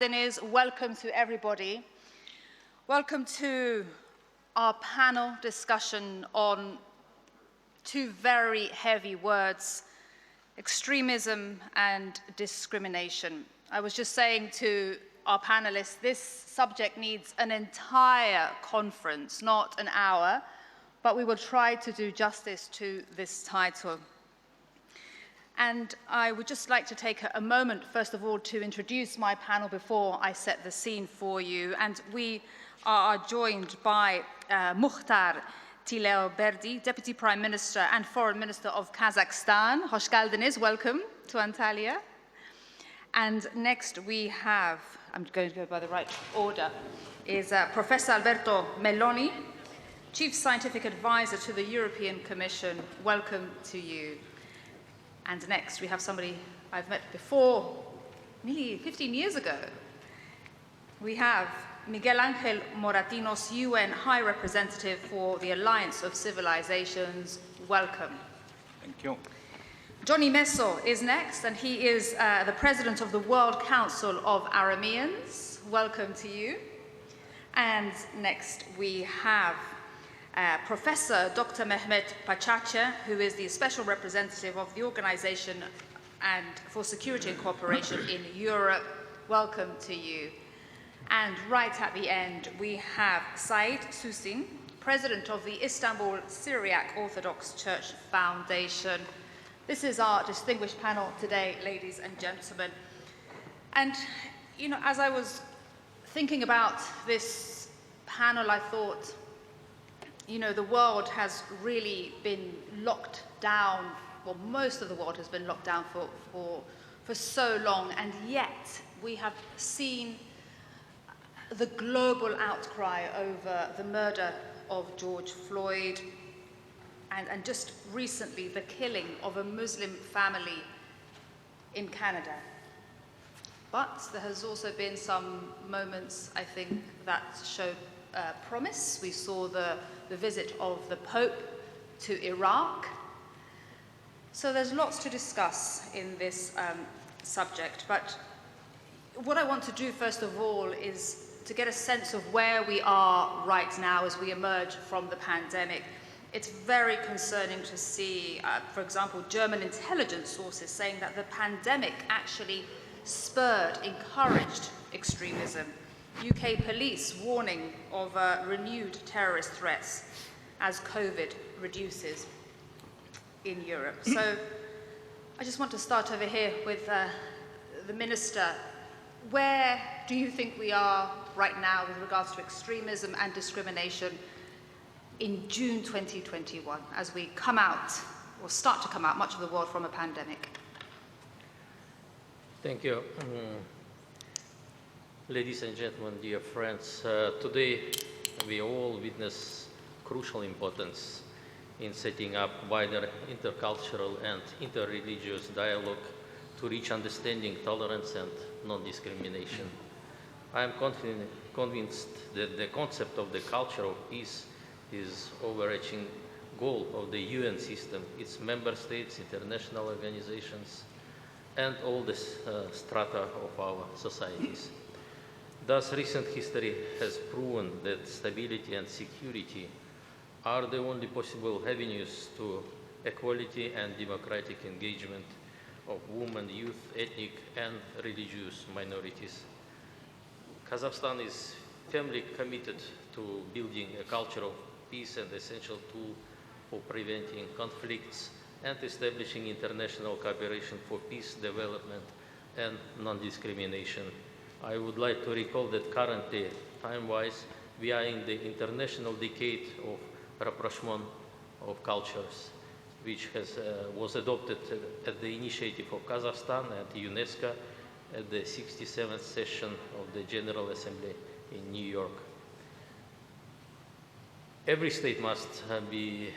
Welcome to everybody. Welcome to our panel discussion on two very heavy words, extremism and discrimination. I was just saying to our panelists, this subject needs an entire conference, not an hour, but we will try to do justice to this title. And I would just like to take a moment, first of all, to introduce my panel before I set the scene for you. And we are joined by Muhtar Tilaberdi, Deputy Prime Minister and Foreign Minister of Kazakhstan. Hoş geldiniz, welcome to Antalya. And next we have, I'm going to go by the right order, is Professor Alberto Melloni, Chief Scientific Advisor to the European Commission. Welcome to you. And next, we have somebody I've met before, nearly 15 years ago. We have Miguel Ángel Moratinos, UN High Representative for the Alliance of Civilizations. Welcome. Thank you. Johnny Meso is next, and he is the President of the World Council of Arameans. Welcome to you. And next, we have Professor Dr. Mehmet Pachache, who is the Special Representative of the Organization for Security and Cooperation in Europe. Welcome to you. And right at the end, we have Said Susin, President of the Istanbul Syriac Orthodox Church Foundation. This is our distinguished panel today, ladies and gentlemen. And, you know, as I was thinking about this panel, I thought, you know, the world has really been locked down, well, most of the world has been locked down for so long, and yet we have seen the global outcry over the murder of George Floyd, and just recently the killing of a Muslim family in Canada. But there has also been some moments, I think, that show promise. We saw the visit of the Pope to Iraq. So there's lots to discuss in this subject, but what I want to do first of all is to get a sense of where we are right now as we emerge from the pandemic. It's very concerning to see, for example, German intelligence sources saying that the pandemic actually encouraged extremism. UK police warning of renewed terrorist threats as COVID reduces in Europe. So I just want to start over here with the Minister. Where do you think we are right now with regards to extremism and discrimination in June 2021 as we come out, or start to come out, much of the world from a pandemic? Thank you. Ladies and gentlemen, dear friends, today we all witness crucial importance in setting up wider intercultural and interreligious dialogue to reach understanding, tolerance, and non-discrimination. I am convinced that the concept of the culture of peace is overarching goal of the UN system, its member states, international organizations, and all the strata of our societies. Thus, recent history has proven that stability and security are the only possible avenues to equality and democratic engagement of women, youth, ethnic, and religious minorities. Kazakhstan is firmly committed to building a culture of peace, and essential tool for preventing conflicts and establishing international cooperation for peace, development, and non-discrimination. I would like to recall that currently, time-wise, we are in the International Decade of Rapprochement of Cultures, which was adopted at the initiative of Kazakhstan and UNESCO at the 67th session of the General Assembly in New York. Every state must be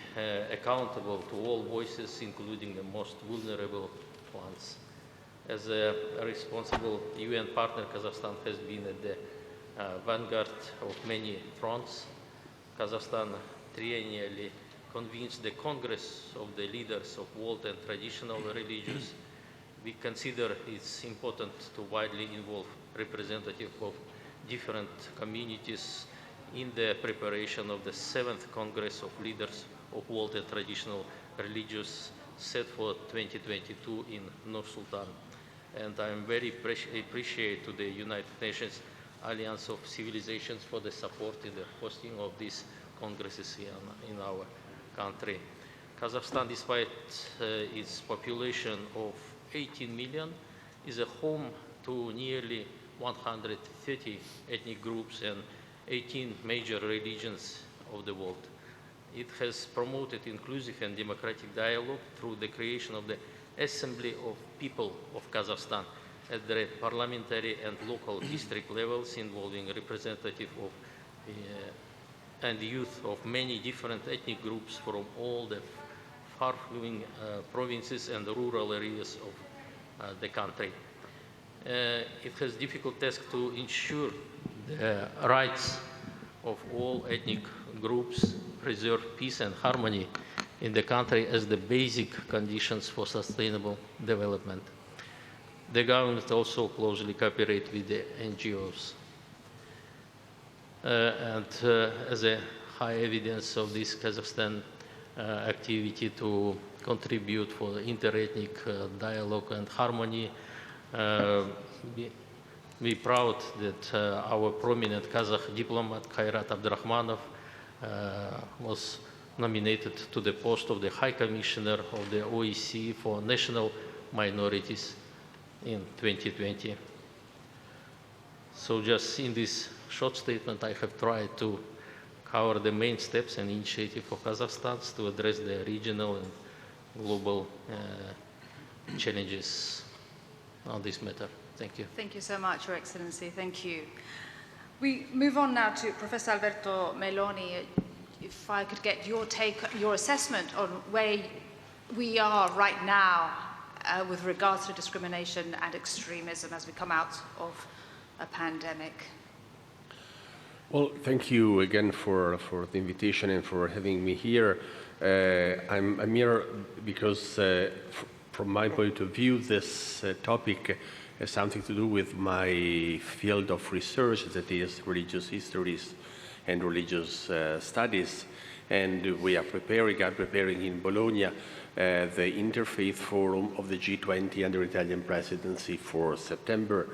accountable to all voices, including the most vulnerable ones. As a responsible UN partner, Kazakhstan has been at the vanguard of many fronts. Kazakhstan triennially convenes the Congress of the leaders of world and traditional religions. We consider it's important to widely involve representatives of different communities in the preparation of the 7th Congress of Leaders of World and Traditional Religions set for 2022 in Nur Sultan. And I'm very appreciate to the United Nations Alliance of Civilizations for the support in the hosting of these congresses in our country. Kazakhstan, despite its population of 18 million, is a home to nearly 130 ethnic groups and 18 major religions of the world. It has promoted inclusive and democratic dialogue through the creation of the Assembly of People of Kazakhstan at the parliamentary and local district levels, involving representatives of and youth of many different ethnic groups from all the far-flung provinces and rural areas of the country. It has difficult task to ensure the rights of all ethnic groups, preserve peace and harmony in the country as the basic conditions for sustainable development. The government also closely cooperates with the NGOs. As a high evidence of this Kazakhstan activity to contribute for inter-ethnic dialogue and harmony, we proud that our prominent Kazakh diplomat Kairat Abdurrahmanov was nominated to the post of the High Commissioner of the OSCE for National Minorities in 2020. So just in this short statement, I have tried to cover the main steps and initiatives of Kazakhstan to address the regional and global challenges on this matter. Thank you. Thank you so much, Your Excellency. Thank you. We move on now to Professor Alberto Meloni. If I could get your take, your assessment on where we are right now with regards to discrimination and extremism as we come out of a pandemic. Well, thank you again for the invitation and for having me here. I'm here because, from my point of view, this topic has something to do with my field of research, that is religious histories and religious studies. And we are preparing in Bologna the Interfaith Forum of the G20 under Italian presidency for September.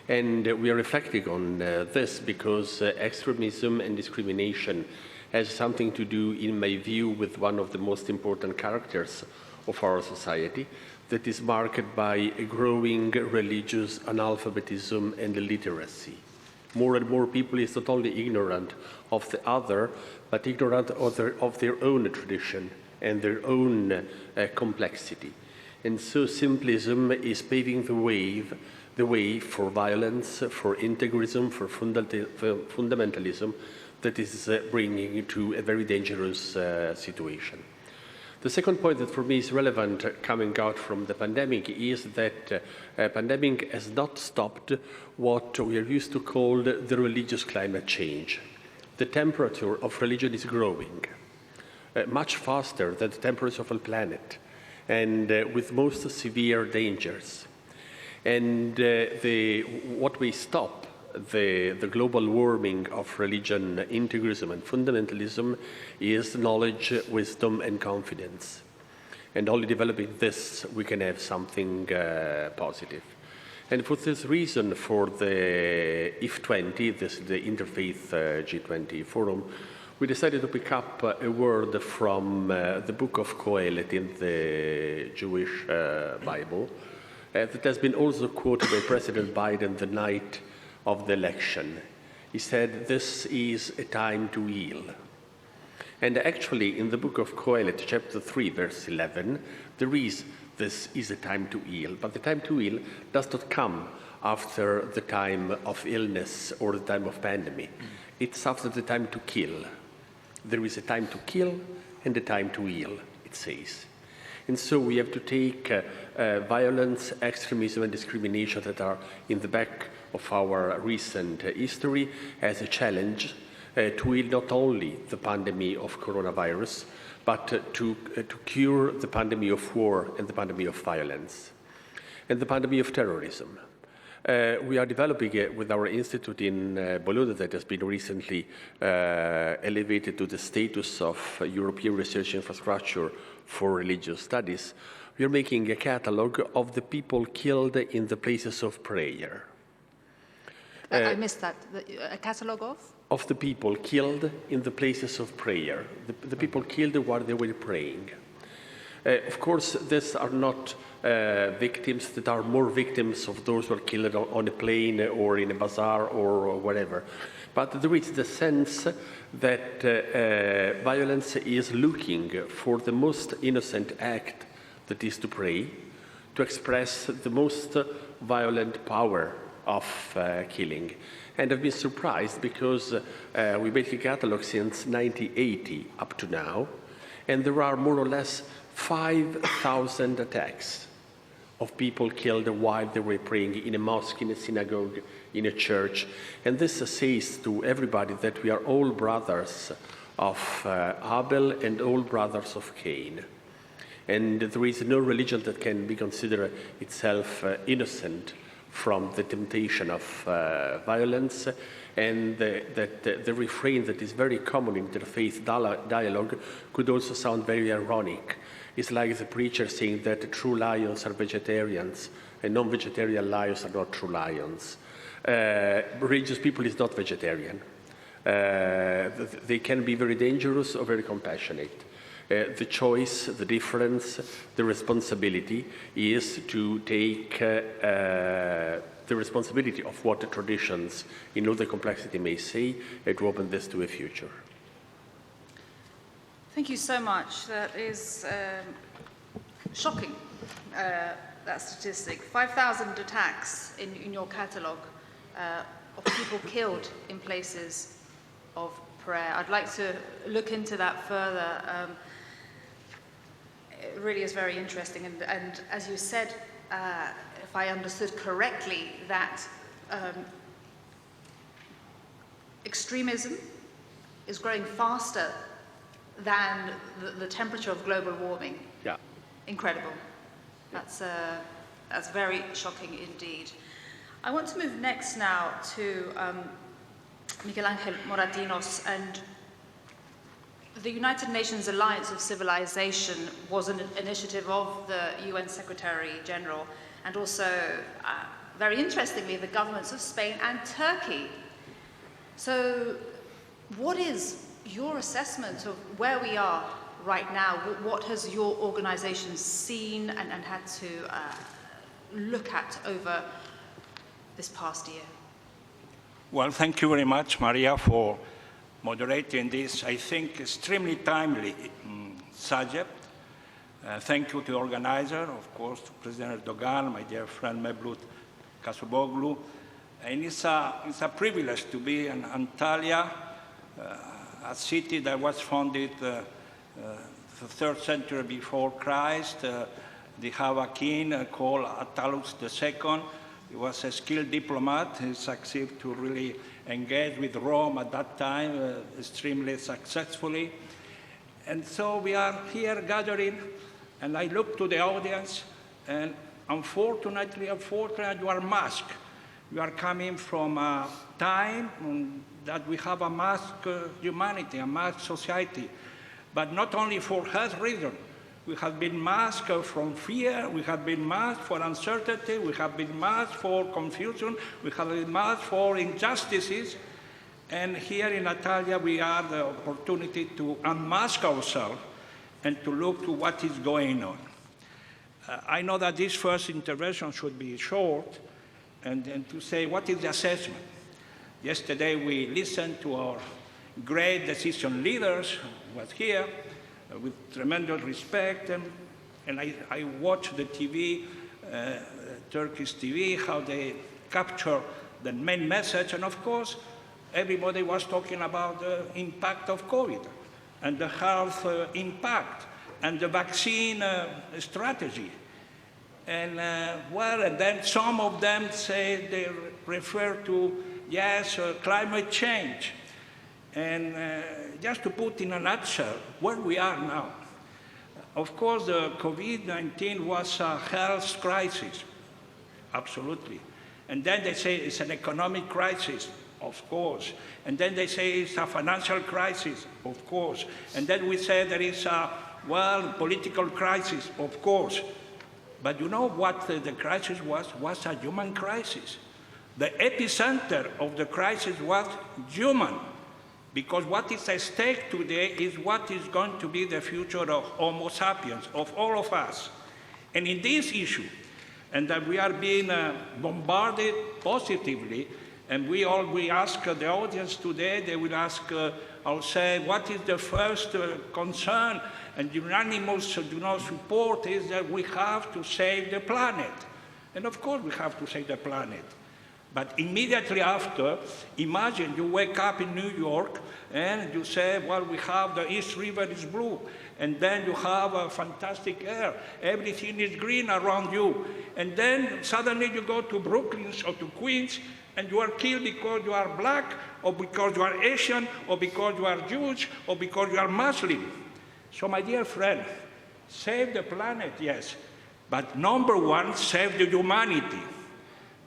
And we are reflecting on this because extremism and discrimination has something to do, in my view, with one of the most important characters of our society, that is marked by a growing religious analphabetism and illiteracy. More and more people is not only ignorant of the other, but ignorant of their own tradition and their own complexity. And so simplism is paving the way for violence, for integrism, for fundamentalism that is bringing to a very dangerous situation. The second point that for me is relevant coming out from the pandemic is that pandemic has not stopped what we are used to call the religious climate change. The temperature of religion is growing much faster than the temperature of the planet, and with most severe dangers. And what we stop, the global warming of religion, integrism and fundamentalism, is knowledge, wisdom and confidence. And only developing this, we can have something positive. And for this reason, for the IF20, the Interfaith G20 Forum, we decided to pick up a word from the book of Qohelet in the Jewish Bible, that has been also quoted by President Biden the night of the election. He said, "This is a time to heal." And actually, in the book of Qohelet, chapter 3, verse 11, there is, "This is a time to heal." But the time to heal does not come after the time of illness or the time of pandemic. It's after the time to kill. There is a time to kill and a time to heal, it says. And so we have to take violence, extremism and discrimination that are in the back of our recent history as a challenge to heal not only the pandemic of coronavirus, but to cure the pandemic of war and the pandemic of violence and the pandemic of terrorism. We are developing with our institute in Bologna that has been recently elevated to the status of European research infrastructure for religious studies. We are making a catalogue of the people killed in the places of prayer. I missed that. A catalogue of? Of the people killed in the places of prayer, the people killed while they were praying. Of course, these are not victims that are more victims of those who are killed on a plane or in a bazaar or whatever. But there is the sense that violence is looking for the most innocent act, that is to pray, to express the most violent power of killing. And I've been surprised because we make a catalogue since 1980 up to now, and there are more or less 5,000 attacks of people killed while they were praying in a mosque, in a synagogue, in a church. And this says to everybody that we are all brothers of Abel and all brothers of Cain. And there is no religion that can be considered itself innocent from the temptation of violence, and the refrain that is very common in interfaith dialogue could also sound very ironic. It's like the preacher saying that true lions are vegetarians and non-vegetarian lions are not true lions. Religious people is not vegetarian. They can be very dangerous or very compassionate. The choice, the difference, the responsibility is to take the responsibility of what the traditions, in all the complexity, may say, and to open this to a future. Thank you so much. That is shocking, that statistic. 5,000 attacks in your catalogue of people killed in places of prayer. I'd like to look into that further. It really is very interesting. And as you said, if I understood correctly, that extremism is growing faster than the temperature of global warming. Yeah. Incredible. That's very shocking indeed. I want to move next now to Miguel Angel Moratinos, and the United Nations Alliance of Civilization was an initiative of the UN Secretary General, and also, very interestingly, the governments of Spain and Turkey. So, what is your assessment of where we are right now? What has your organization seen and had to look at over this past year? Well, thank you very much, Maria, for moderating this, I think, extremely timely subject. Thank you to the organizer, of course, to President Erdogan, my dear friend Mevlut Cavusoglu. And it's a privilege to be in Antalya, a city that was founded the 3rd century before Christ. They have a king called Attalus II. He was a skilled diplomat. He succeeded to really engage with Rome at that time extremely successfully. And so we are here gathering, and I look to the audience, and unfortunately, you are masked. You are coming from a time that we have a masked humanity, a masked society, but not only for health reasons. We have been masked from fear, we have been masked for uncertainty, we have been masked for confusion, we have been masked for injustices. And here in Antalya, we have the opportunity to unmask ourselves and to look to what is going on. I know that this first intervention should be short, and to say, what is the assessment? Yesterday, we listened to our great decision leaders who was here, with tremendous respect, and I watched the TV, Turkish TV, how they capture the main message, and of course, everybody was talking about the impact of COVID, and the health impact, and the vaccine strategy. And and then some of them say they refer to, yes, climate change. And just to put in a nutshell where we are now. Of course, the COVID-19 was a health crisis, absolutely. And then they say it's an economic crisis, of course. And then they say it's a financial crisis, of course. And then we say there is a, well, political crisis, of course. But you know what the crisis was? Was a human crisis. The epicenter of the crisis was human. Because what is at stake today is what is going to be the future of Homo sapiens, of all of us. And in this issue, and that we are being bombarded positively, and we ask the audience today, they will ask, I'll say, what is the first concern and unanimous support is that we have to save the planet. And of course we have to save the planet. But immediately after, imagine you wake up in New York and you say, well, we have the East River is blue. And then you have a fantastic air. Everything is green around you. And then suddenly you go to Brooklyn or to Queens and you are killed because you are black or because you are Asian or because you are Jewish or because you are Muslim. So my dear friend, save the planet, yes. But number one, save the humanity.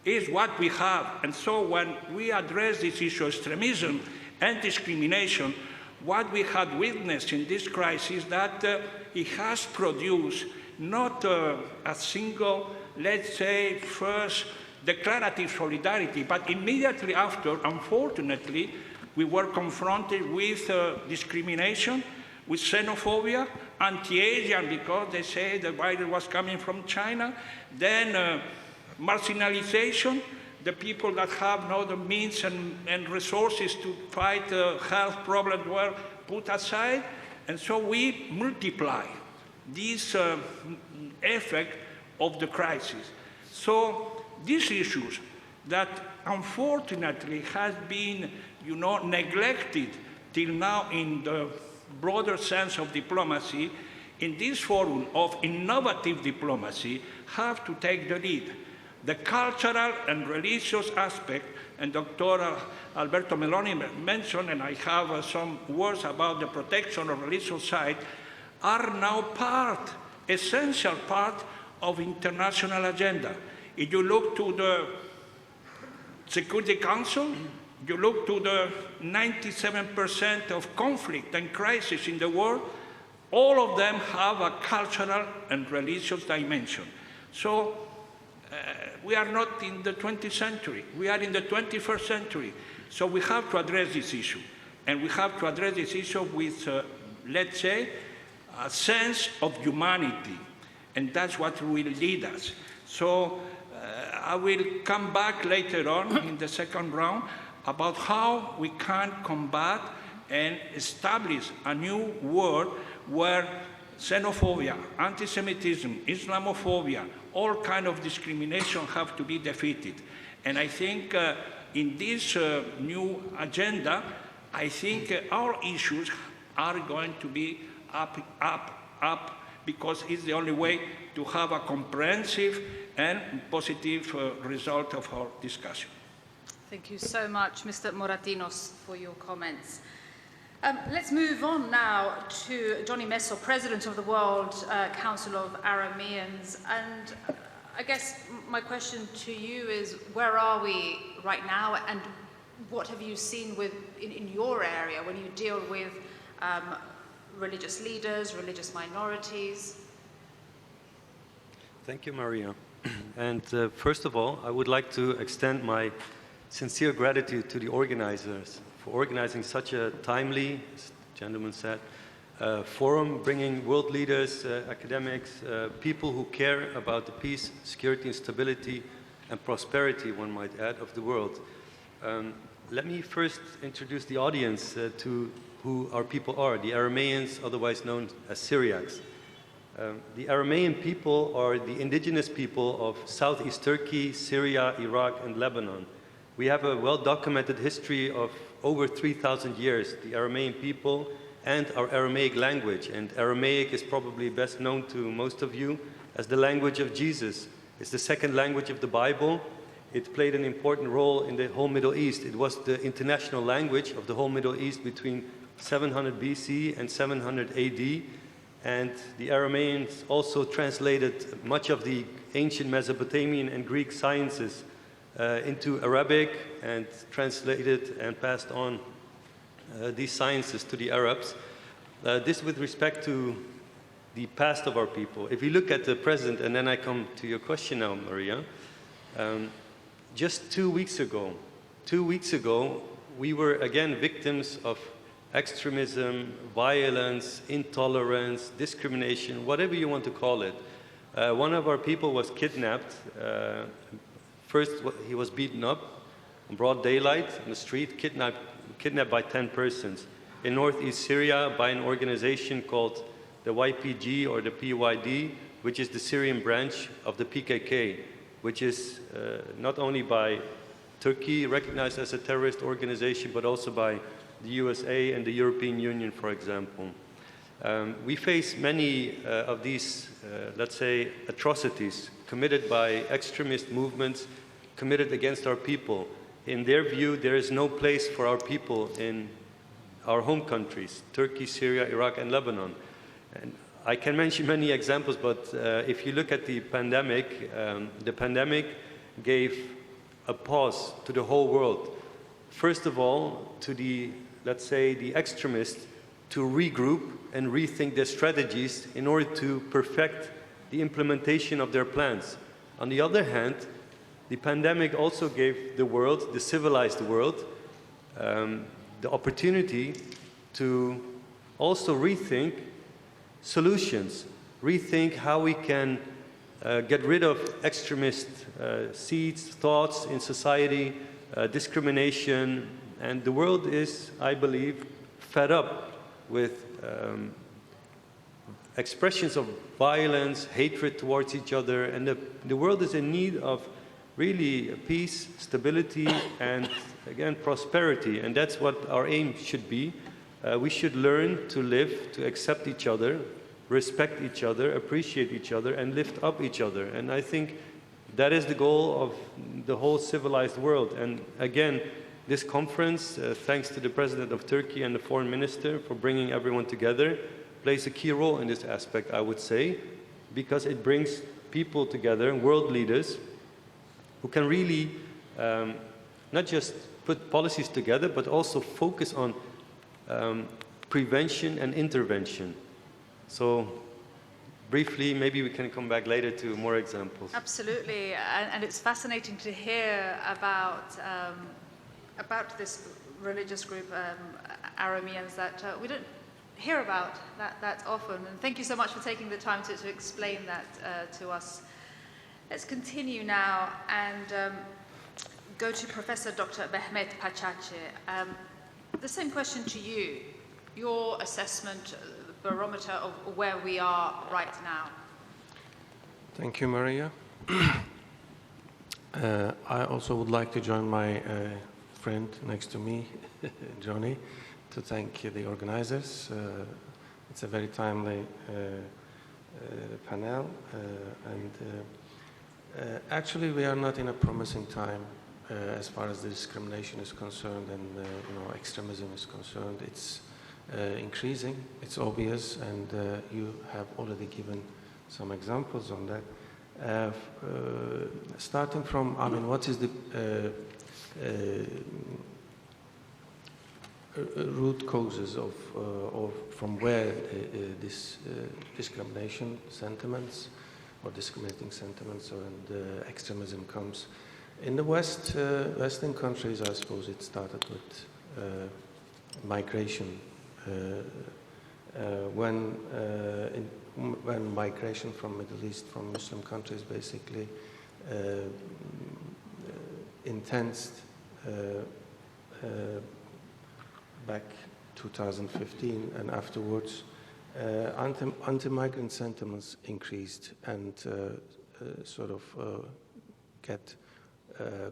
Is what we have. And so when we address this issue of extremism and discrimination, what we had witnessed in this crisis is that it has produced not a single, let's say, first declarative solidarity, but immediately after, unfortunately, we were confronted with discrimination, with xenophobia, anti-Asian because they say the virus was coming from China, then marginalization, the people that have no the means and resources to fight health problems were put aside, and so we multiply this effect of the crisis. So these issues that unfortunately has been, neglected till now in the broader sense of diplomacy, in this forum of innovative diplomacy have to take the lead. The cultural and religious aspect, and Dr. Alberto Meloni mentioned, and I have some words about the protection of religious sites, are now part, essential part of international agenda. If you look to the Security Council, you look to the 97% of conflict and crisis in the world, all of them have a cultural and religious dimension. So we are not in the 20th century, we are in the 21st century. So we have to address this issue. And we have to address this issue with, let's say, a sense of humanity. And that's what will lead us. So I will come back later on in the second round about how we can combat and establish a new world where xenophobia, anti-Semitism, Islamophobia, all kinds of discrimination have to be defeated. And I think in this new agenda, I think our issues are going to be up, because it's the only way to have a comprehensive and positive result of our discussion. Thank you so much, Mr. Moratinos, for your comments. Let's move on now to Johnny Messo, President of the World Council of Arameans. And I guess my question to you is, where are we right now, and what have you seen in your area when you deal with religious leaders, religious minorities? Thank you, Maria. And first of all, I would like to extend my sincere gratitude to the organizers for organizing such a timely, as the gentleman said, forum, bringing world leaders, academics, people who care about the peace, security, and stability and prosperity, one might add, of the world. Let me first introduce the audience to who our people are, the Arameans, otherwise known as Syriacs. The Aramean people are the indigenous people of southeast Turkey, Syria, Iraq, and Lebanon. We have a well-documented history of over 3,000 years, the Aramean people and our Aramaic language. And Aramaic is probably best known to most of you as the language of Jesus. It's the second language of the Bible. It played an important role in the whole Middle East. It was the international language of the whole Middle East between 700 BC and 700 AD. And the Arameans also translated much of the ancient Mesopotamian and Greek sciences into Arabic and translated and passed on these sciences to the Arabs. This with respect to the past of our people. If you look at the present, and then I come to your question now, Maria, just 2 weeks ago, we were again victims of extremism, violence, intolerance, discrimination, whatever you want to call it. One of our people was kidnapped. First, he was beaten up in broad daylight in the street, kidnapped by 10 persons in northeast Syria by an organization called the YPG or the PYD, which is the Syrian branch of the PKK, which is not only by Turkey recognized as a terrorist organization, but also by the USA and the European Union, for example. We face many of these, let's say, atrocities committed by extremist movements committed against our people. In their view, there is no place for our people in our home countries, Turkey, Syria, Iraq, and Lebanon. And I can mention many examples, but if you look at the pandemic gave a pause to the whole world. First of all, to the, let's say, the extremists to regroup and rethink their strategies in order to perfect the implementation of their plans. On the other hand, the pandemic also gave the world, the civilized world, the opportunity to also rethink solutions, rethink how we can get rid of extremist seeds, thoughts in society, discrimination, and the world is, I believe, fed up with expressions of violence, hatred towards each other, and the world is in need of really peace, stability, and again, prosperity, and that's what our aim should be. We should learn to live, to accept each other, respect each other, appreciate each other, and lift up each other. And I think that is the goal of the whole civilized world. And again, this conference, thanks to the President of Turkey and the Foreign Minister for bringing everyone together, plays a key role in this aspect, I would say, because it brings people together, world leaders, who can really not just put policies together, but also focus on prevention and intervention. So briefly, maybe we can come back later to more examples. Absolutely, and it's fascinating to hear about this religious group, Arameans, that we don't hear about that often. And thank you so much for taking the time to explain that to us. Let's continue now and go to Professor Dr. Mehmet Pachachi. The same question to you, your assessment, barometer of where we are right now. Thank you, Maria. I also would like to join my friend next to me, Johnny, to thank the organizers. It's a very timely panel, and actually we are not in a promising time as far as the discrimination is concerned and extremism is concerned. It's increasing, it's obvious, and you have already given some examples on that. Starting from, what is the root causes of from where this discrimination sentiments or discriminating sentiments and extremism comes? In the Western countries, I suppose it started with migration. When migration from Middle East, from Muslim countries, basically intensed back 2015, and afterwards anti-migrant sentiments increased and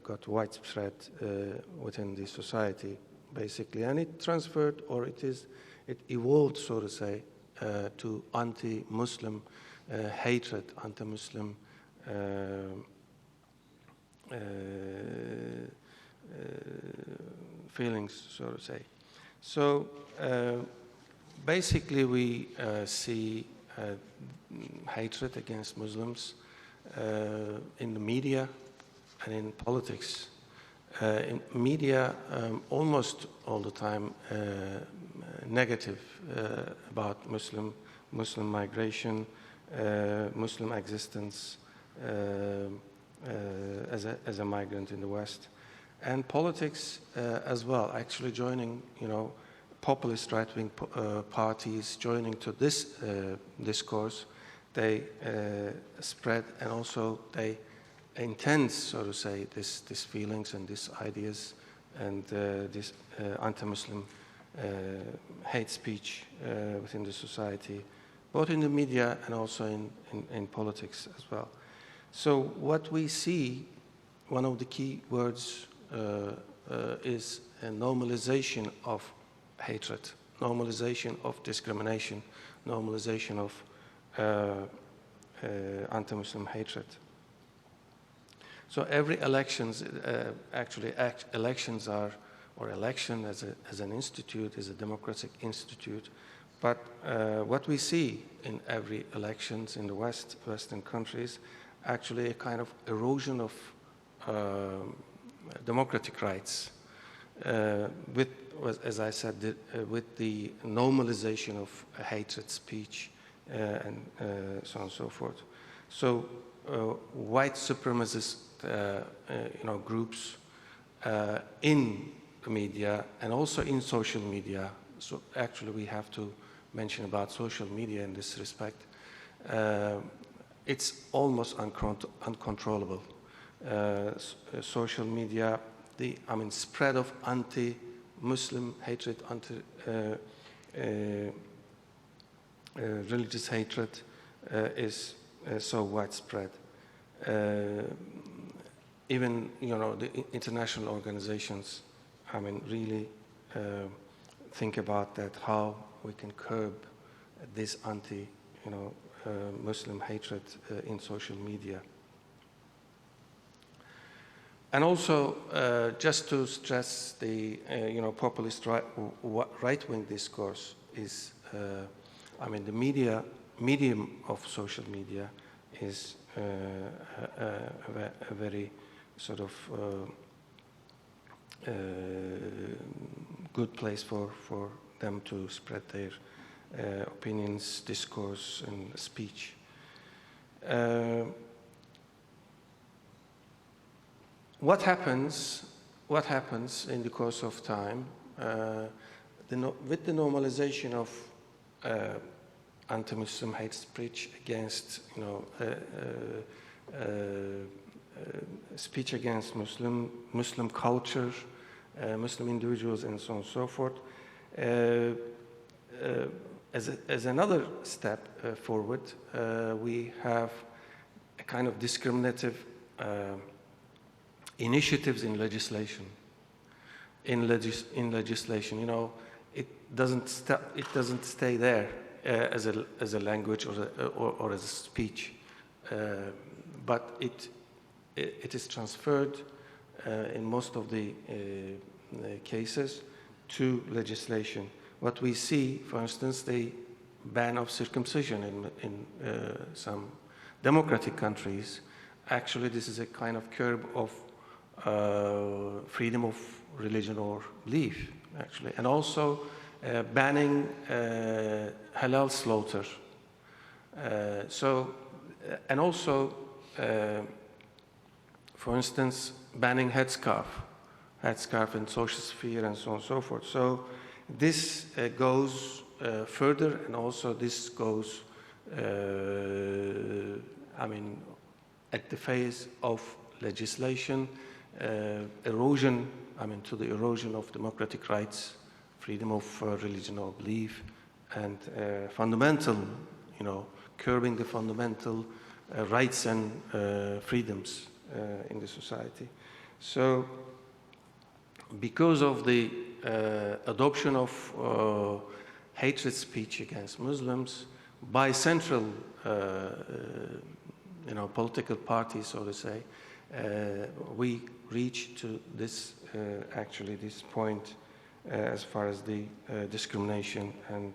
got widespread within the society, basically, and it transferred, or it evolved, so to say, to anti-Muslim hatred, anti-Muslim feelings, so to say. So basically we see hatred against Muslims in the media, and in politics. In media, almost all the time negative about Muslim migration, Muslim existence as a migrant in the West, and politics as well. Actually, joining, populist right-wing parties, joining to this discourse, they spread, and also they intense, so to say, these feelings and these ideas and this anti-Muslim hate speech within the society, both in the media and also in politics as well. So what we see, one of the key words is a normalization of hatred, normalization of discrimination, normalization of anti-Muslim hatred. So every elections, elections are, or election as an institute, is a democratic institute. But what we see in every elections in the Western countries, actually a kind of erosion of democratic rights, with, as I said, with the normalization of hatred speech and so on and so forth. So white supremacist groups in the media and also in social media. So actually we have to mention about social media in this respect. It's almost uncontrollable. Social media, the spread of anti-Muslim hatred, religious hatred is so widespread. Even the international organizations, really think about that, how we can curb this Muslim hatred in social media. And also, just to stress the populist right-wing discourse is, the medium of social media is a very sort of good place for them to spread their opinions, discourse, and speech. What happens in the course of time with the normalization of anti-Muslim hate speech against, speech against Muslim culture, Muslim individuals, and so on and so forth. As another step forward, we have a kind of discriminative initiatives in legislation. In legislation, it doesn't stay there as a language or as a speech, but it is transferred in most of the cases to legislation. What we see, for instance, the ban of circumcision in some democratic countries. Actually, this is a kind of curb of freedom of religion or belief, actually, and also banning halal slaughter. And also, for instance, banning headscarf in social sphere and so on and so forth. So this goes further, and also this goes, at the phase of legislation, erosion, to the erosion of democratic rights, freedom of religion or belief, and fundamental, curbing the fundamental rights and freedoms in the society. So, because of the adoption of hatred speech against Muslims by central, political parties, so to say, we reach to this, actually, this point as far as the discrimination and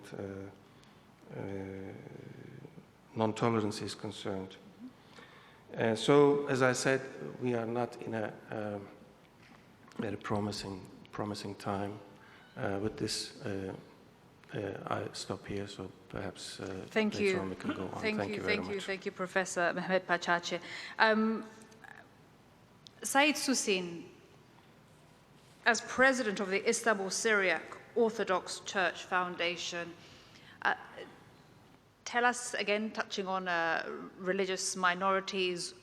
non-tolerance is concerned. So, as I said, we are not in a very promising time. With this, I stop here, so perhaps Thank later you. on we can go on. Thank you, very thank you, much. thank you, Professor Mehmet Pachache. Said Susin, as president of the Istanbul Syriac Orthodox Church Foundation, tell us again, touching on religious minorities,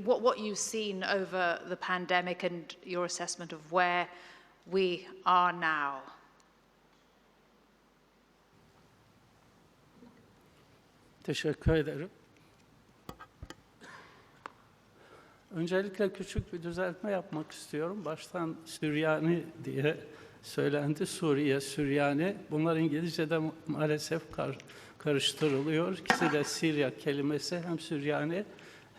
what you've seen over the pandemic and your assessment of where we are now. Teşekkür ederim. Öncelikle küçük bir düzeltme yapmak istiyorum. Baştan Süryani diye söylendi. Suriye, Süryani. Bunlar İngilizce'de maalesef karıştırılıyor. İkisi de Sirya kelimesi hem Süryani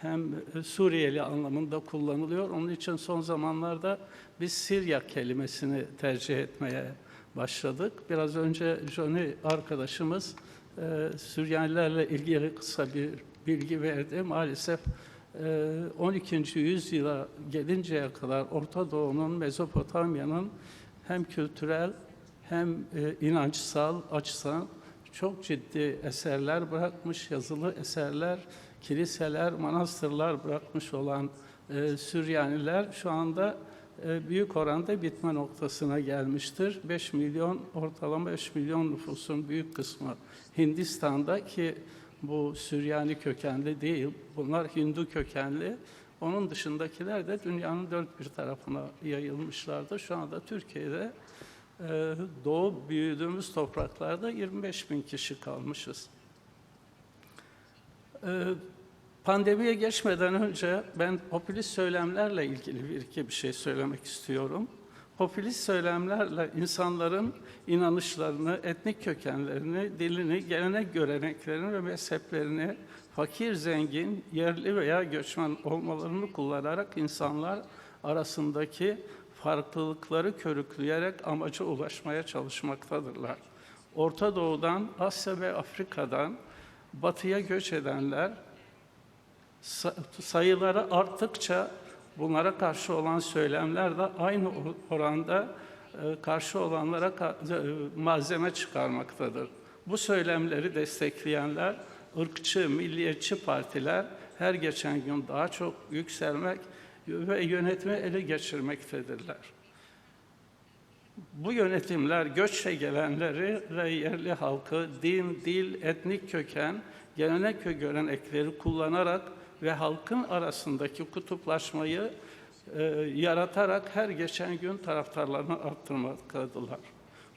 hem Suriyeli anlamında kullanılıyor. Onun için son zamanlarda biz Sirya kelimesini tercih etmeye başladık. Biraz önce Johnny arkadaşımız Süryanilerle ilgili kısa bir bilgi verdi. Maalesef 12. yüzyıla gelinceye kadar Orta Doğu'nun, Mezopotamya'nın hem kültürel hem inançsal açıdan çok ciddi eserler bırakmış, yazılı eserler, kiliseler, manastırlar bırakmış olan Süryaniler şu anda büyük oranda bitme noktasına gelmiştir. 5 milyon, ortalama 5 milyon nüfusun büyük kısmı Hindistan'da, ki bu Süryani kökenli değil, bunlar Hindu kökenli. Onun dışındakiler de dünyanın dört bir tarafına yayılmışlardı. Şu anda Türkiye'de doğup büyüdüğümüz topraklarda 25 bin kişi kalmışız. Pandemiye geçmeden önce ben popülist söylemlerle ilgili bir şey söylemek istiyorum. Popülist söylemlerle insanların inanışlarını, etnik kökenlerini, dilini, gelenek göreneklerini ve mezheplerini fakir, zengin, yerli veya göçmen olmalarını kullanarak insanlar arasındaki farklılıkları körükleyerek amaca ulaşmaya çalışmaktadırlar. Orta Doğu'dan, Asya ve Afrika'dan Batı'ya göç edenler sayıları arttıkça bunlara karşı olan söylemler de aynı oranda karşı olanlara malzeme çıkarmaktadır. Bu söylemleri destekleyenler, ırkçı, milliyetçi partiler her geçen gün daha çok yükselmek ve yönetimi ele geçirmektedirler. Bu yönetimler göçle gelenleri ve yerli halkı din, dil, etnik köken, gelenek ve görenekleri kullanarak ve halkın arasındaki kutuplaşmayı yaratarak her geçen gün taraftarlarını arttırmaktadılar.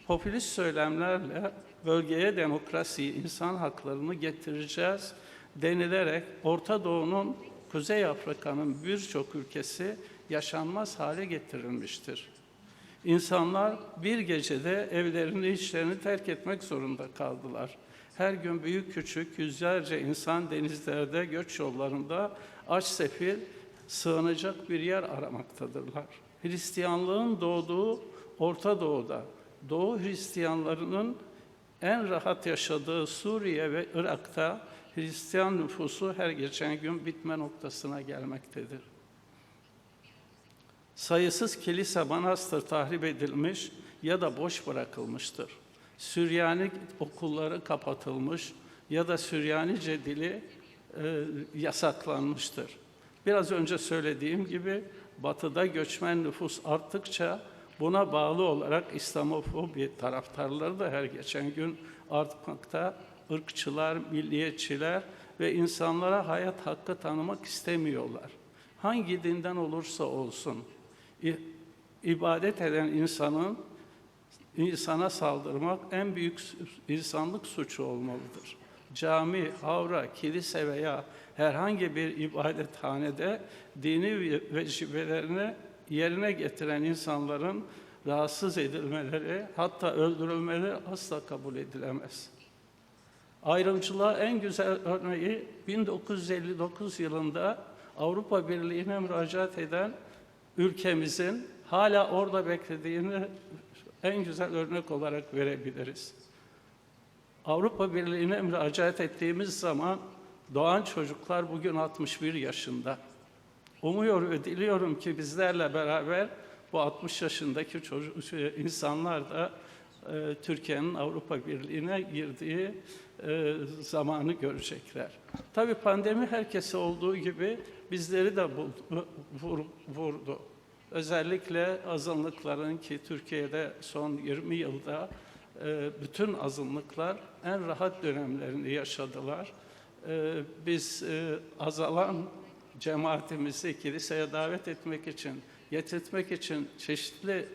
Popülist söylemlerle bölgeye demokrasiyi, insan haklarını getireceğiz denilerek Orta Doğu'nun, Kuzey Afrika'nın birçok ülkesi yaşanmaz hale getirilmiştir. İnsanlar bir gecede evlerini, işlerini terk etmek zorunda kaldılar. Her gün büyük küçük yüzlerce insan denizlerde, göç yollarında aç sefil sığınacak bir yer aramaktadırlar. Hristiyanlığın doğduğu Orta Doğu'da, Doğu Hristiyanlarının en rahat yaşadığı Suriye ve Irak'ta Hristiyan nüfusu her geçen gün bitme noktasına gelmektedir. Sayısız kilise, manastır tahrip edilmiş ya da boş bırakılmıştır. Süryani okulları kapatılmış ya da Süryanice dili yasaklanmıştır. Biraz önce söylediğim gibi Batı'da göçmen nüfus arttıkça buna bağlı olarak İslamofobi taraftarları da her geçen gün artmakta. Irkçılar, milliyetçiler ve insanlara hayat hakkı tanımak istemiyorlar. Hangi dinden olursa olsun ibadet eden insana saldırmak en büyük insanlık suçu olmalıdır. Cami, havra, kilise veya herhangi bir ibadethanede dini vecibelerini yerine getiren insanların rahatsız edilmeleri, hatta öldürülmeleri asla kabul edilemez. Ayrımcılığa en güzel örneği 1959 yılında Avrupa Birliği'ne müracaat eden ülkemizin hala orada beklediğini en güzel örnek olarak verebiliriz. Avrupa Birliği'ne müracaat ettiğimiz zaman Doğan çocuklar bugün 61 yaşında. Umuyorum ve diliyorum ki bizlerle beraber bu 60 yaşındaki insanlar da Türkiye'nin Avrupa Birliği'ne girdiği zamanı görecekler. Tabii pandemi herkese olduğu gibi bizleri de vurdu. Özellikle azınlıkların ki Türkiye'de son 20 yılda bütün azınlıklar en rahat dönemlerini yaşadılar. Biz azalan cemaatimizi kiliseye davet etmek için, getirtmek için çeşitli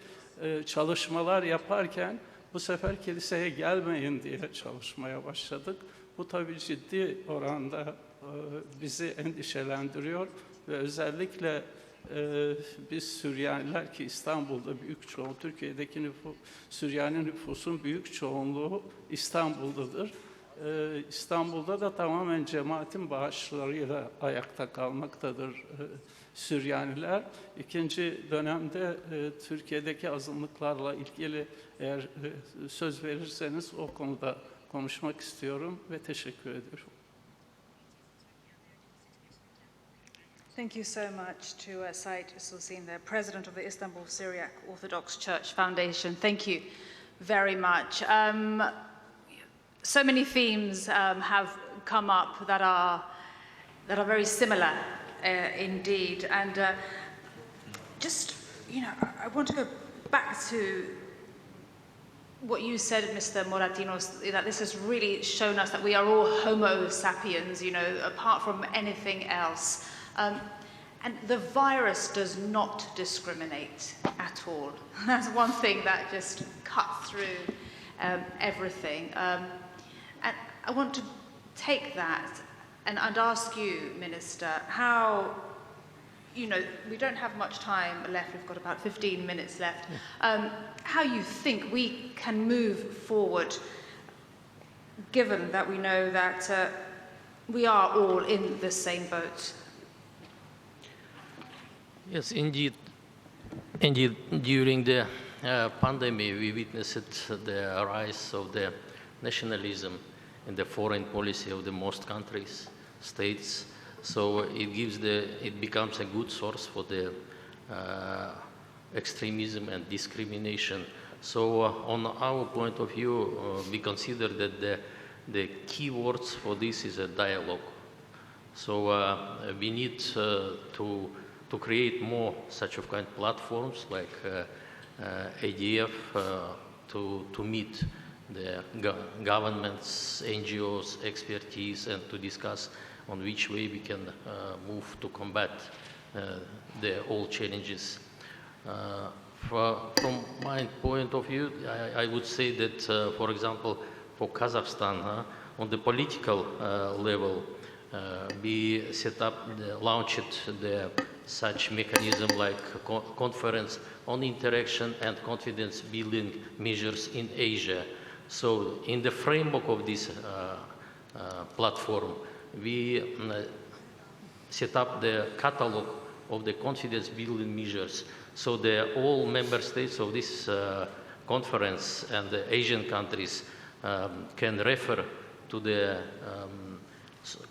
çalışmalar yaparken bu sefer kiliseye gelmeyin diye çalışmaya başladık. Bu tabii ciddi oranda bizi endişelendiriyor ve özellikle biz Süryaniler ki İstanbul'da büyük çoğunluğu, Türkiye'deki Süryani nüfusun büyük çoğunluğu İstanbul'dadır. İstanbul'da da tamamen cemaatin bağışlarıyla ayakta kalmaktadır Süryaniler. İkinci dönemde Türkiye'deki azınlıklarla ilgili eğer söz verirseniz o konuda konuşmak istiyorum ve teşekkür ediyorum. Thank you so much to Said Susin, the president of the Istanbul Syriac Orthodox Church Foundation. Thank you very much. So many themes have come up that are very similar indeed, and just I want to go back to what you said, Mr. Moratinos, that this has really shown us that we are all Homo sapiens, apart from anything else. And the virus does not discriminate at all. That's one thing that just cuts through everything. And I want to take that and ask you, Minister, how, we don't have much time left, we've got about 15 minutes left, how you think we can move forward, given that we know that we are all in the same boat. Yes, indeed. Indeed, during the pandemic, we witnessed the rise of the nationalism in the foreign policy of the most countries, states. So it becomes a good source for the extremism and discrimination. So on our point of view, we consider that the key words for this is a dialogue. So we need to create more such of kind platforms like ADF to meet the governments, NGOs, expertise, and to discuss on which way we can move to combat all challenges. From my point of view, I would say that, for example, for Kazakhstan, on the political level, we launched such mechanism like conference on interaction and confidence building measures in Asia. So in the framework of this platform, we set up the catalog of the confidence building measures. So all member states of this conference and the Asian countries can refer to the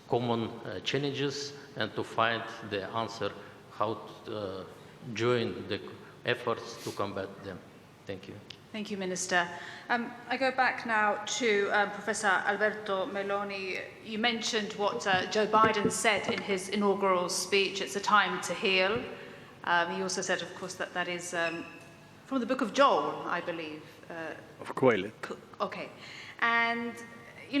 common challenges and to find the answer how to join the efforts to combat them. Thank you. Thank you, Minister. I go back now to Professor Alberto Meloni. You mentioned what Joe Biden said in his inaugural speech, it's a time to heal. He also said, of course, that is from the book of Joel, I believe. Of Coelet. Okay. And,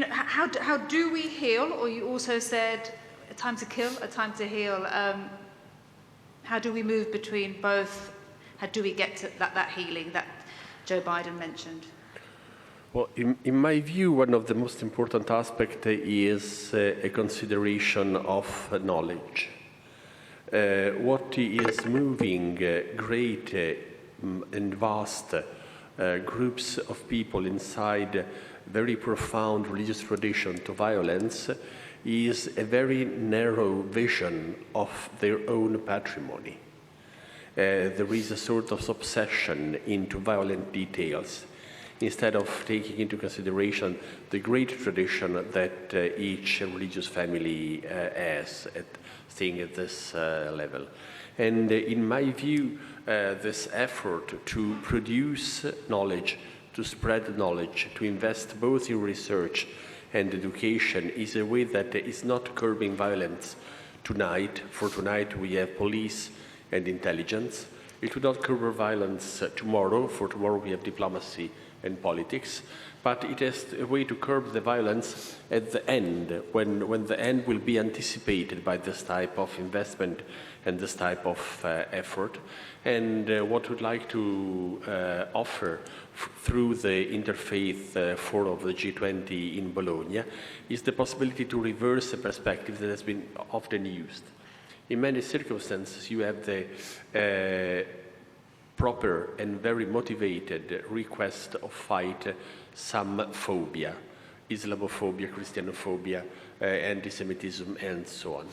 how do we heal? Or you also said a time to kill, a time to heal. How do we move between both? How do we get to that healing that Joe Biden mentioned? Well, in my view, one of the most important aspects is a consideration of knowledge. What is moving great and vast groups of people inside very profound religious tradition to violence is a very narrow vision of their own patrimony. There is a sort of obsession into violent details. instead of taking into consideration the great tradition that each religious family has staying at this level. And in my view, this effort to produce knowledge, to spread knowledge, to invest both in research and education is a way that is not curbing violence tonight. For tonight we have police and intelligence. It will not curb violence tomorrow. For tomorrow we have diplomacy and politics. But it is a way to curb the violence at the end, when the end will be anticipated by this type of investment and this type of effort. And what we'd like to offer through the Interfaith Forum of the G20 in Bologna is the possibility to reverse a perspective that has been often used. In many circumstances, you have the proper and very motivated request of fight some phobia, Islamophobia, Christianophobia, anti-Semitism, and so on.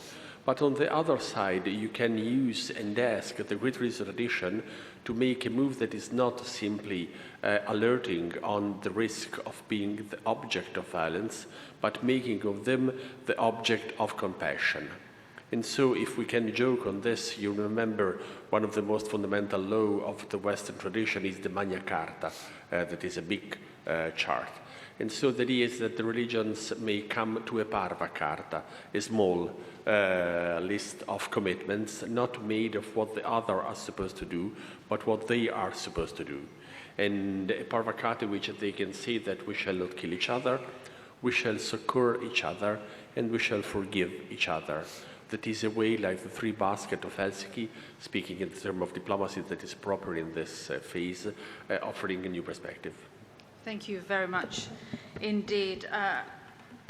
But on the other side, you can use and ask the great religious tradition to make a move that is not simply alerting on the risk of being the object of violence, but making of them the object of compassion. And so if we can joke on this, you remember one of the most fundamental laws of the Western tradition is the Magna Carta, that is a big chart. And so the idea is that the religions may come to a parva carta, a small list of commitments, not made of what the other are supposed to do, but what they are supposed to do. And a parva carta which they can say that we shall not kill each other, we shall succor each other, and we shall forgive each other. That is a way, like the three baskets of Helsinki, speaking in terms of diplomacy, that is proper in this phase, offering a new perspective. Thank you very much indeed.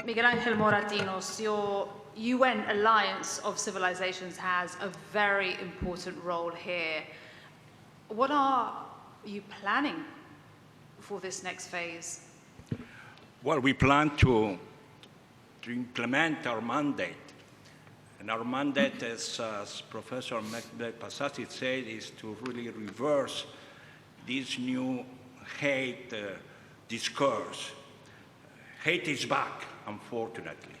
Miguel Angel Moratinos, your UN Alliance of Civilizations has a very important role here. What are you planning for this next phase? Well, we plan to implement our mandate. And our mandate, as Professor Passati said, is to really reverse this new hate discourse. Hate is back, unfortunately.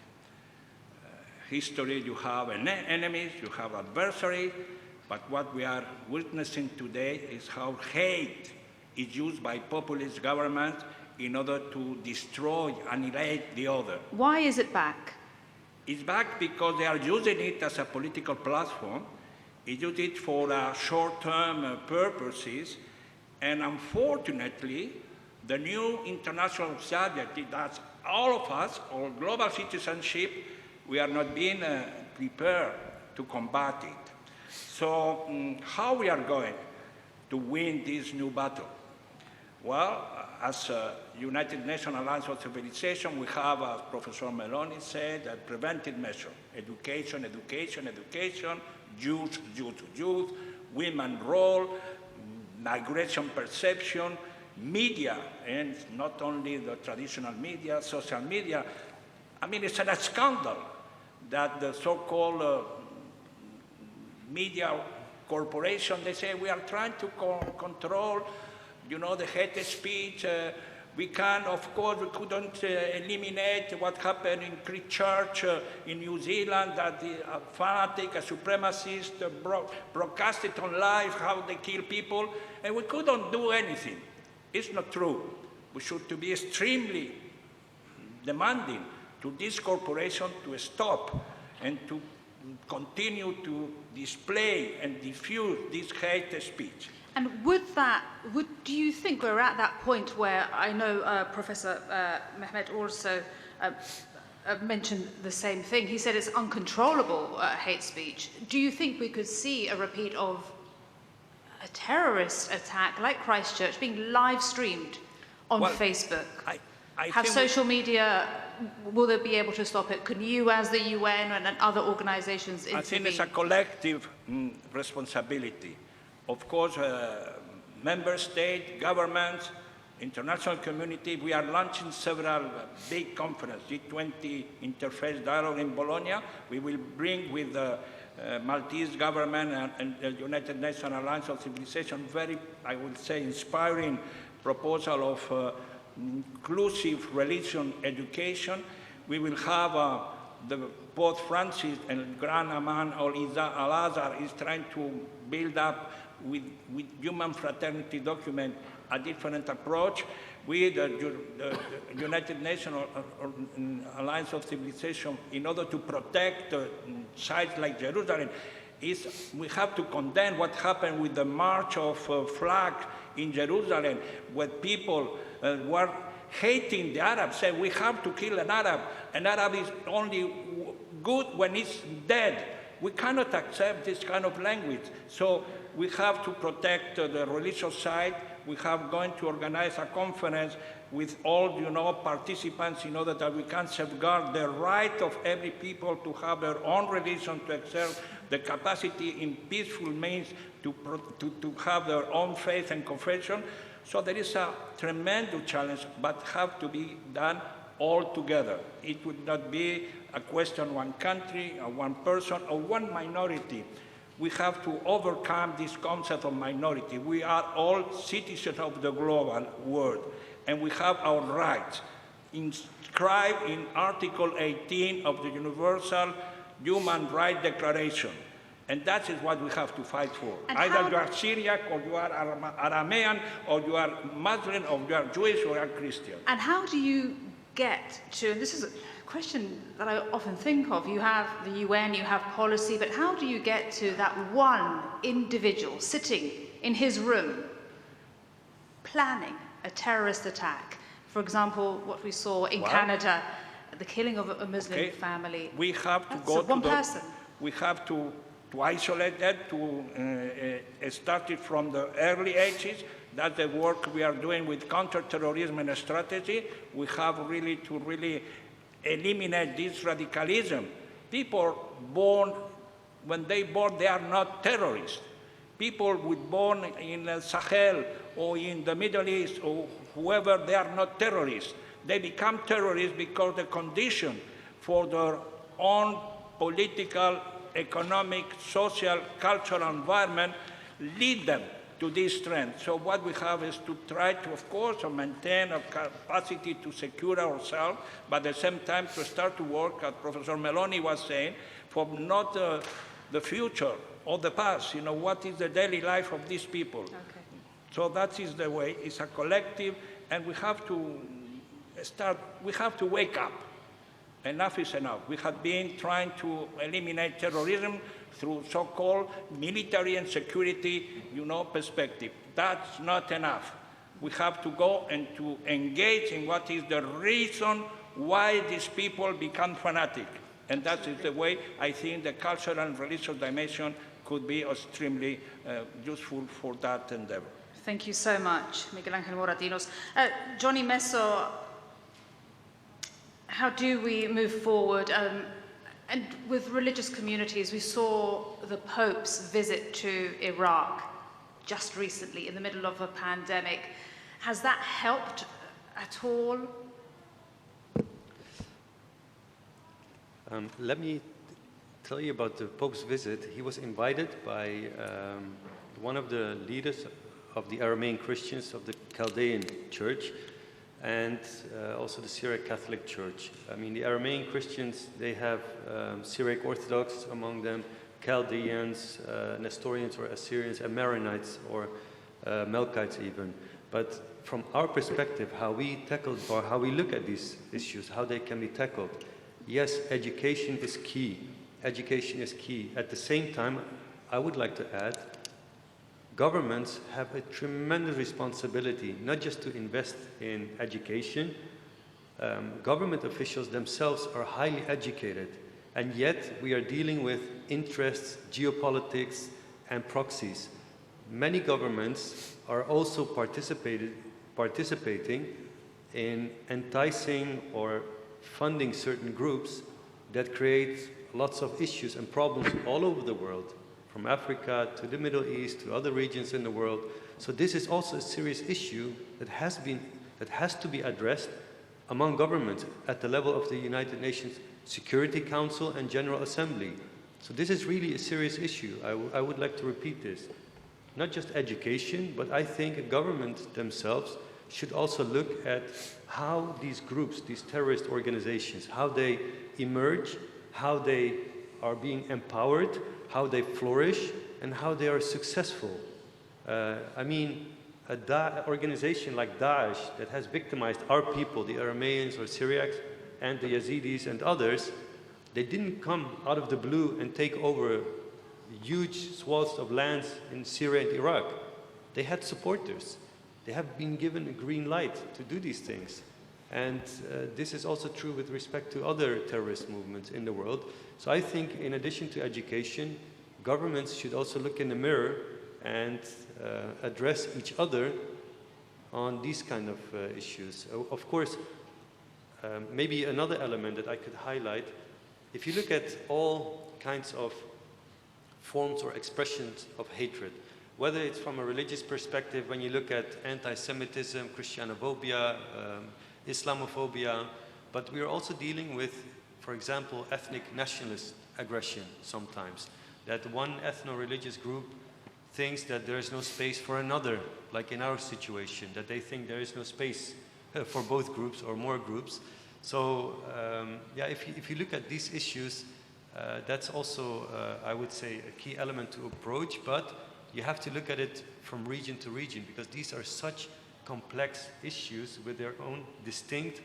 History, you have enemies, you have adversary, but what we are witnessing today is how hate is used by populist governments in order to destroy, annihilate the other. Why is it back? It's back because they are using it as a political platform. They use it for short-term purposes, and unfortunately, the new international society that all of us, or global citizenship, we are not being prepared to combat it. So how we are going to win this new battle? Well, as United Nations Alliance of Civilization, we have, as Professor Meloni said, a preventive measure: education, education, education, youth, youth, youth, women's role, migration perception, media, and not only the traditional media, social media. I mean, it's a scandal that the so-called media corporation, they say we are trying to control, you know, the hate speech. We can, of course, we couldn't eliminate what happened in Christchurch in New Zealand, that a fanatic, a supremacist broadcasted on live how they kill people, and we couldn't do anything. It's not true. We should be extremely demanding to this corporation to stop and to continue to display and diffuse this hate speech. And do you think we're at that point where, I know Professor Mehmet also mentioned the same thing. He said it's uncontrollable hate speech. Do you think we could see a repeat of a terrorist attack like Christchurch being live streamed on Facebook? Have social media, will they be able to stop it? Can you, as the UN and other organizations, intervene? I think it's a collective responsibility. Of course, member state, governments, international community, we are launching several big conferences, G20 Interfaith Dialogue in Bologna. We will bring with the Maltese government and the United Nations Alliance of Civilization very, I would say, inspiring proposal of inclusive religion education. We will have both Francis and Grand Imam Al-Azhar is trying to build up with Human Fraternity document a different approach. We, the United Nations Alliance of Civilization, in order to protect sites like Jerusalem, we have to condemn what happened with the march of flag in Jerusalem, where people were hating the Arabs, saying we have to kill an Arab. An Arab is only good when he's dead. We cannot accept this kind of language. So we have to protect the religious side. We have going to organize a conference with all, participants in order that we can safeguard the right of every people to have their own religion, to exert the capacity in peaceful means to have their own faith and confession. So there is a tremendous challenge, but have to be done all together. It would not be a question of one country, or one person, or one minority. We have to overcome this concept of minority. We are all citizens of the global world, and we have our rights inscribed in Article 18 of the Universal Human Rights Declaration. And that is what we have to fight for. And either you are Syriac, or you are Aramean, or you are Muslim, or you are Jewish, or you are Christian. And how do you get to, and this is a question that I often think of, you have the UN, you have policy, but how do you get to that one individual sitting in his room planning a terrorist attack? For example, what we saw in Canada, the killing of a Muslim family. We have to go to person. We have to isolate that, to start it from the early ages. That's the work we are doing with counterterrorism and strategy. We have really to eliminate this radicalism. People born, when they born, they are not terrorists. People born in Sahel or in the Middle East or whoever, they are not terrorists. They become terrorists because the condition for their own political, economic, social, cultural environment lead them to this trend. So what we have is to try to, of course, maintain a capacity to secure ourselves, but at the same time to start to work, as Professor Meloni was saying, for not the future or the past. What is the daily life of these people? Okay. So that is the way. It's a collective, and we have to wake up. Enough is enough. We have been trying to eliminate terrorism through so-called military and security, perspective. That's not enough. We have to go and to engage in what is the reason why these people become fanatic. And that is the way I think the cultural and religious dimension could be extremely useful for that endeavor. Thank you so much, Miguel Angel Moratinos. Johnny Meso, how do we move forward? And with religious communities, we saw the Pope's visit to Iraq just recently in the middle of a pandemic. Has that helped at all? Let me tell you about the Pope's visit. He was invited by one of the leaders of the Aramean Christians of the Chaldean Church, and also the Syriac Catholic Church. I mean, the Aramean Christians, they have Syriac Orthodox among them, Chaldeans, Nestorians or Assyrians, and Maronites or Melkites even. But from our perspective, how we tackle or how we look at these issues, how they can be tackled, yes, education is key. Education is key. At the same time, I would like to add, governments have a tremendous responsibility, not just to invest in education. Government officials themselves are highly educated, and yet we are dealing with interests, geopolitics, and proxies. Many governments are also participating in enticing or funding certain groups that create lots of issues and problems all over the world, from Africa to the Middle East to other regions in the world. So this is also a serious issue that has to be addressed among governments at the level of the United Nations Security Council and General Assembly. So this is really a serious issue. I would like to repeat this. Not just education, but I think governments themselves should also look at how these groups, these terrorist organizations, how they emerge, how they are being empowered, how they flourish, and how they are successful. I mean, an organization like Daesh that has victimized our people, the Arameans or Syriacs, and the Yazidis and others, they didn't come out of the blue and take over huge swaths of lands in Syria and Iraq. They had supporters. They have been given a green light to do these things. And this is also true with respect to other terrorist movements in the world. So I think in addition to education, governments should also look in the mirror and address each other on these kind of issues. Of course, maybe another element that I could highlight, if you look at all kinds of forms or expressions of hatred, whether it's from a religious perspective, when you look at anti-Semitism, Christianophobia, Islamophobia, but we are also dealing with, for example, ethnic nationalist aggression sometimes, that one ethno-religious group thinks that there is no space for another, like in our situation, that they think there is no space for both groups or more groups. So, yeah, if you look at these issues, that's also, I would say, a key element to approach, but you have to look at it from region to region, because these are such complex issues with their own distinct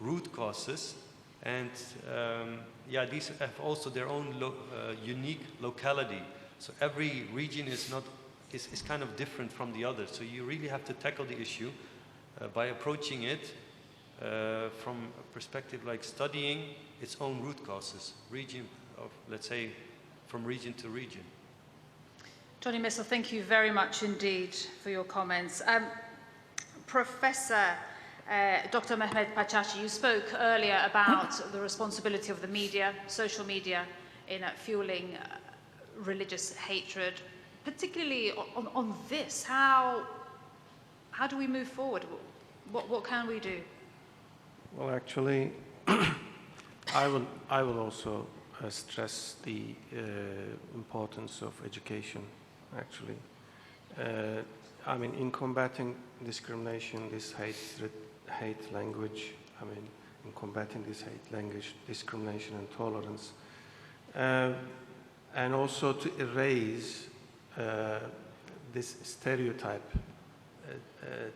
root causes, and yeah, these have also their own unique locality. So every region is kind of different from the other. So you really have to tackle the issue by approaching it from a perspective like studying its own root causes, region of, let's say, from region to region. Johnny Missel, thank you very much indeed for your comments. Professor Dr. Mehmet Pachachi, you spoke earlier about the responsibility of the media, social media, in fueling religious hatred. Particularly on this, how do we move forward? What can we do? Well, actually, I will also stress the importance of education, actually. I mean, in combating discrimination, this hate language, I mean, in combating this hate language, discrimination and tolerance, and also to erase this stereotype,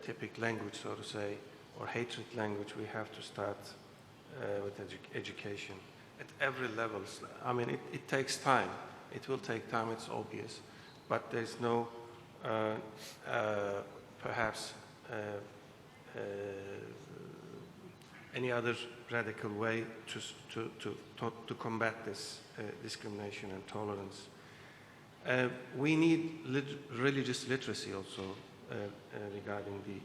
typical language, so to say, or hatred language, we have to start with education at every level. I mean, it takes time. It will take time, it's obvious. But there's no, perhaps, any other radical way to combat this discrimination and tolerance. We need religious literacy also regarding the,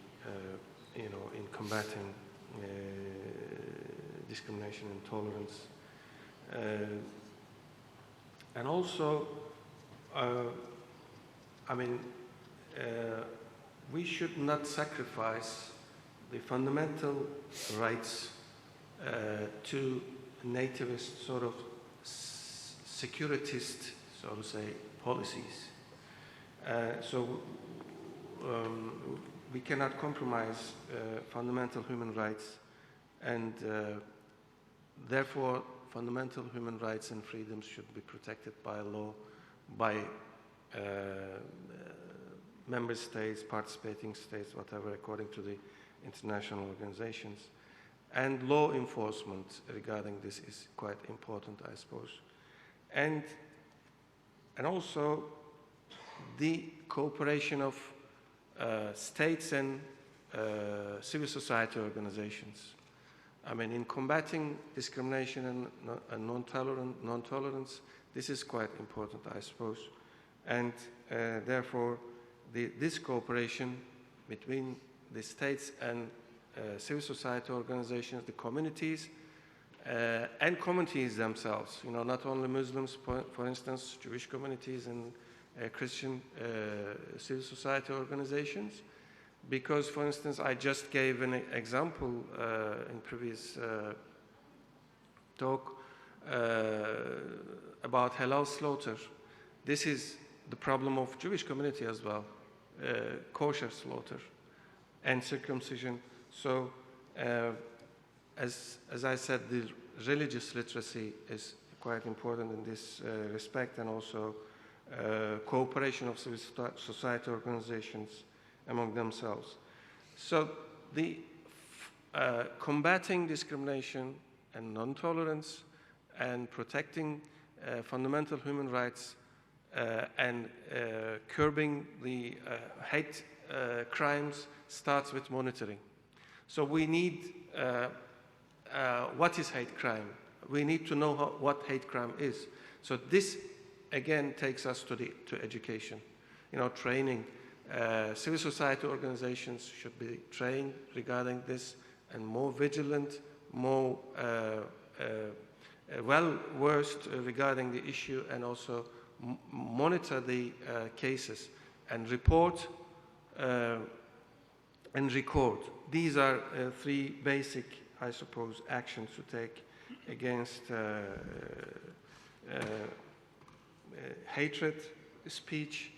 in combating discrimination and tolerance. And also, I mean, we should not sacrifice the fundamental rights to nativist sort of securitist, so to say, policies. So we cannot compromise fundamental human rights, and therefore fundamental human rights and freedoms should be protected by law, by member states, participating states, whatever, according to the international organizations. And law enforcement regarding this is quite important, I suppose. And also the cooperation of states and civil society organizations. I mean, in combating discrimination and non-tolerance, this is quite important, I suppose. And therefore, this cooperation between the states and civil society organizations, the communities, and communities themselves, not only Muslims, for instance, Jewish communities and Christian civil society organizations, because, for instance, I just gave an example in previous talk about halal slaughter. This is the problem of Jewish community as well, kosher slaughter. and circumcision. So, as I said, the religious literacy is quite important in this respect, and also cooperation of civil society organizations among themselves. So the combating discrimination and non-tolerance and protecting fundamental human rights and curbing the hate crimes starts with monitoring. So we need, what is hate crime? We need to know what hate crime is. So this, again, takes us to education, training. Civil society organizations should be trained regarding this and more vigilant, more well-versed regarding the issue, and also monitor the cases and report and record. These are three basic, I suppose, actions to take against hatred speech,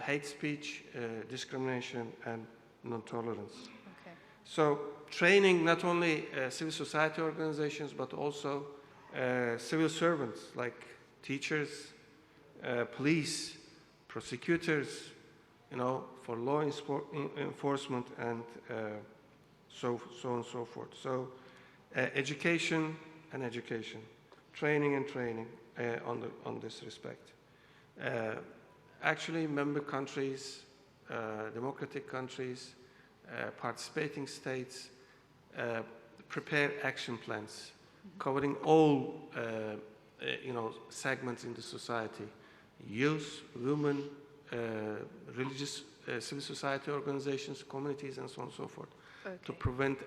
hate speech, discrimination, and non-tolerance. Okay. So training not only civil society organizations, but also civil servants like teachers, police, prosecutors, for law enforcement, and so on and so forth. So education and education, training and training on this respect. Actually, member countries, democratic countries, participating states prepare action plans covering all segments in the society: youth, women, religious civil society organizations, communities, and so on and so forth, to prevent